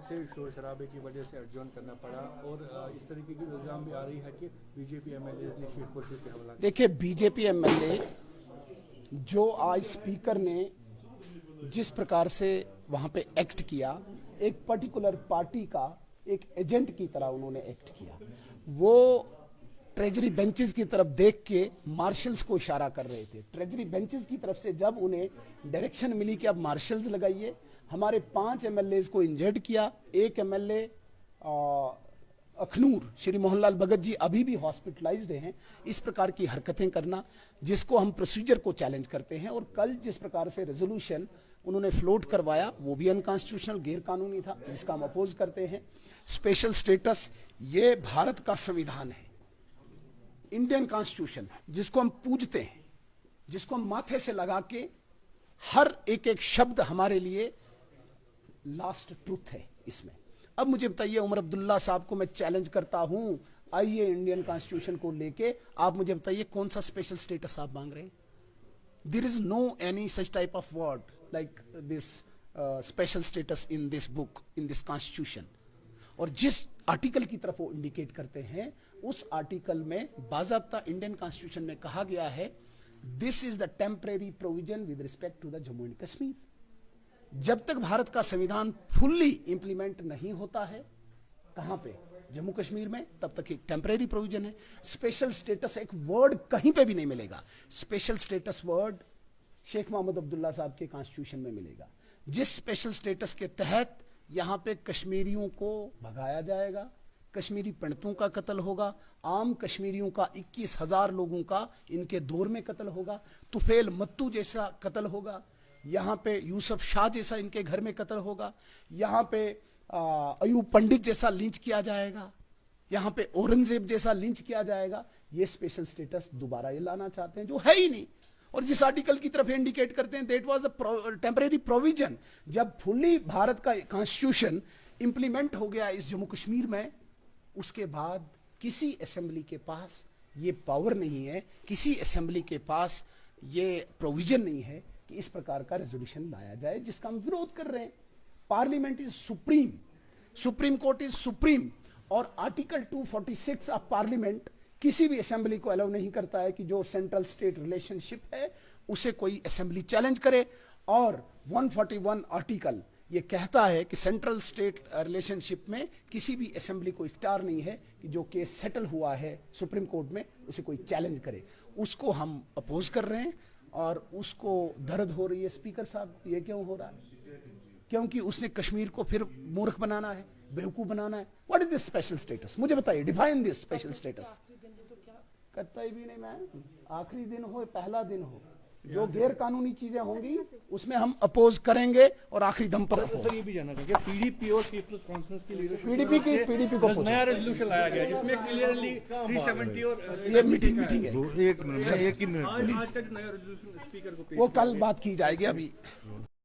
से शोर शराबे की वजह से एडजॉर्न करना पड़ा और इस तरीके की इल्जाम भी आ रही है कि बीजेपी एमएलए ने शेख खुर्शीद पे हमला किया। देखिए, बीजेपी एमएलए जो आज स्पीकर ने जिस प्रकार से वहां पे एक्ट किया, एक पर्टिकुलर पार्टी का एक एजेंट की तरह उन्होंने एक्ट किया। वो ट्रेजरी बेंचेस की तरफ देख के मार्शल्स को इशारा कर रहे थे। ट्रेजरी बेंचेस की तरफ से जब उन्हें डायरेक्शन मिली कि अब मार्शल्स लगाइए, हमारे 5 एमएलए को इंजर्ड किया। एक एमएलए अखनूर श्री मोहनलाल भगत जी अभी भी हॉस्पिटलाइज्ड हैं। इस प्रकार की हरकतें करना जिसको हम प्रोसीजर को चैलेंज करते हैं, और कल जिस प्रकार से रेजोल्यूशन उन्होंने फ्लोट करवाया वो भी अनकॉन्स्टिट्यूशनल, गैर कानूनी था, जिसका हम अपोज करते हैं। स्पेशल स्टेटस ये भारत का संविधान है, इंडियन कॉन्स्टिट्यूशन, जिसको हम पूजते हैं, जिसको हम माथे से लगा के हर एक एक शब्द हमारे लिए लास्ट ट्रूथ है इसमें। अब मुझे बताइए, उमर अब्दुल्ला साहब को मैं चैलेंज करता हूं, आइए इंडियन कॉन्स्टिट्यूशन को लेके आप मुझे बताइए कौन सा स्पेशल स्टेटस आप मांग रहे हैं? There is no any such type of word like this special status in this book, in this constitution. और जिस आर्टिकल की तरफ वो इंडिकेट करते हैं, उस आर्टिकल में बाज़ाब्ता इंडियन कॉन्स्टिट्यूशन में कहा गया है, this is the temporary provision with respect to the Jammu and Kashmir. जब तक भारत का संविधान फुल्ली इंप्लीमेंट नहीं होता है, कहां पे? जम्मू कश्मीर में, तब तक एक टेम्परेरी प्रोविजन है। स्पेशल स्टेटस एक वर्ड कहीं पे भी नहीं मिलेगा। Special status word Sheikh Mohammad Abdullah साहब के कॉन्स्टिट्यूशन में मिलेगा, जिस स्पेशल स्टेटस के तहत यहां पे कश्मीरियों को भगाया जाएगा, कश्मीरी पंडितों का कत्ल होगा, आम कश्मीरियों का 21,000 लोगों का इनके दौर में कत्ल होगा, तुफेल मत्तू जैसा कत्ल होगा, यहाँ पे यूसुफ शाह जैसा इनके घर में कत्ल होगा, यहाँ पे अयूब पंडित जैसा लिंच किया जाएगा, यहाँ पे औरंगजेब जैसा लिंच किया जाएगा। ये स्पेशल स्टेटस दोबारा ये लाना चाहते हैं जो है ही नहीं। और जिस आर्टिकल की तरफ इंडिकेट करते हैं, that was the temporary provision. जब फुल्ली भारत का कॉन्स्टिट्यूशन इंप्लीमेंट हो गया इस जम्मू कश्मीर में, उसके बाद किसी असेंबली के पास ये पावर नहीं है, किसी असेंबली के पास ये प्रोविजन नहीं है कि इस प्रकार का रेजोल्यूशन लाया जाए, जिसका हम विरोध कर रहे हैं। Parliament is supreme, supreme court is supreme, और आर्टिकल 246 ऑफ पार्लियामेंट किसी भी असेंबली को अलाउ नहीं करता है कि जो सेंट्रल स्टेट रिलेशनशिप है उसे कोई असेंबली चैलेंज करे। और 141 आर्टिकल ये कहता है कि सेंट्रल स्टेट रिलेशनशिप में किसी भी असेंबली को इख्तियार नहीं है कि जो केस सेटल हुआ है सुप्रीम कोर्ट में उसे कोई चैलेंज करे। उसको हम अपोज कर रहे हैं और उसको दर्द हो रही है। स्पीकर साहब, ये क्यों हो रहा है? क्योंकि उसने कश्मीर को फिर मूर्ख बनाना है, बेवकूफ बनाना है। What is this special status? मुझे बताइए, डिफाइन दिस स्पेशल स्टेटस। करता ही भी नहीं मैं। आखिरी दिन हो, पहला दिन हो, जो गैर कानूनी चीजें होंगी उसमें हम अपोज करेंगे और आखिरी दम पर। सर, ये भी जानना चाहिए पीडीपी और पीपल्स कॉन्फ्रेंस की लीडरशिप, पीडीपी को नया रेजोल्यूशन लाया गया जिसमें क्लियरली 370 और ये मीटिंग है, आज का जो नया रेजोल्यूशन स्पीकर को वो कल बात की जाएगी। अभी